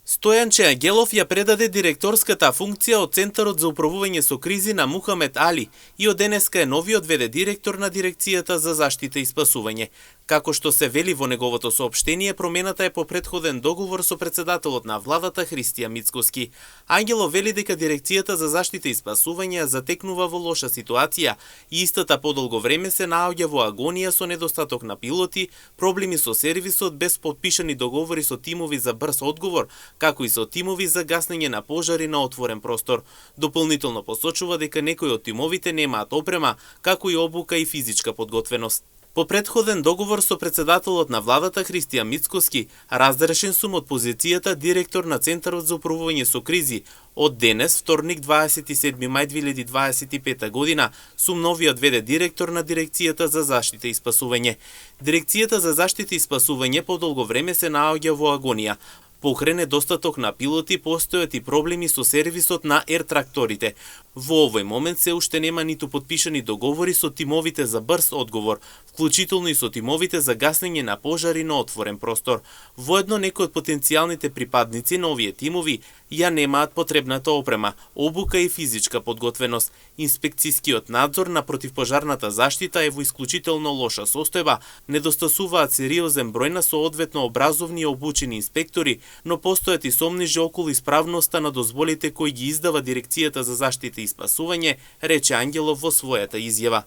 Стојанче Ангелов ја предаде директорската функција од Центарот за управување со кризи на Мухамед Али и од денеска е новиот ВД директор на Дирекцијата за заштита и спасување. Како што се вели во неговото соопштение, промената е по претходен договор со председателот на владата Христијан Мицкоски. Ангелов вели дека Дирекцијата за заштита и спасување затекнува во лоша ситуација и истата подолго време се наоѓа во агонија со недостаток на пилоти, проблеми со сервисот без подпишани договори со тимови за брз одговор, како и со тимови за гаснење на пожари на отворен простор. Дополнително посочува дека некои од тимовите немаат опрема, како и обука и физичка подготвеност. По претходен договор со председателот на владата Христијан Мицкоски, разрешен сум од позицијата директор на Центарот за управување со кризи. Од денес, вторник 27 мај 2025 година, сум новиот ВД директор на Дирекцијата за заштита и спасување. Дирекцијата за заштита и спасување подолго време се наоѓа во агонија. Покрај недостаток на пилоти, постојат и проблеми со сервисот на ер-тракторите. Во овој момент се уште нема ниту подпишани договори со тимовите за брз одговор, вклучително и со тимовите за гаснење на пожари на отворен простор. Воедно некои од потенцијалните припадници на овие тимови ја немаат потребната опрема, обука и физичка подготвеност. Инспекцијскиот надзор на противпожарната заштита е во исклучително лоша состојба, недостасуваат сериозен број на соодветно образовни и обучени инспектори, но постојат и сомнежи околу исправноста на дозволите кои ги издава Дирекцијата за заштита и спасување, рече Ангелов во својата изјава.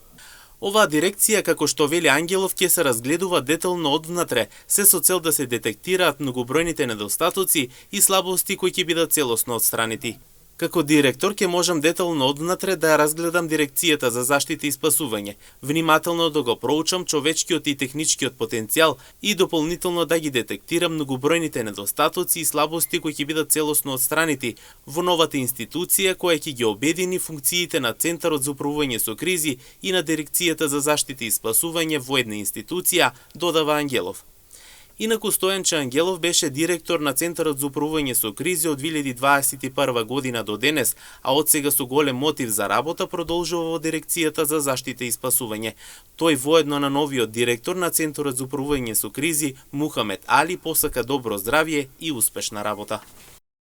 Оваа дирекција, како што вели Ангелов, ќе се разгледува детално одвнатре, се со цел да се детектираат многобројните недостатоци и слабости кои ќе бидат целосно отстранети. Како директор ќе можам детално одвнатре да ја разгледам Дирекцијата за заштита и спасување, внимателно да го проучам човечкиот и техничкиот потенцијал и дополнително да ги детектирам многобројните недостатоци и слабости кои ќе бидат целосно отстранети во новата институција која ќе ги обедини функциите на Центарот за управување со кризи и на Дирекцијата за заштита и спасување во една институција, додава Ангелов. Инаку Стојанче Ангелов беше директор на Центарот за управување со кризи од 2021 година до денес, а од сега со голем мотив за работа продолжува во Дирекцијата за заштита и спасување. Тој воедно на новиот директор на Центарот за управување со кризи Мухамед Али посака добро здравје и успешна работа.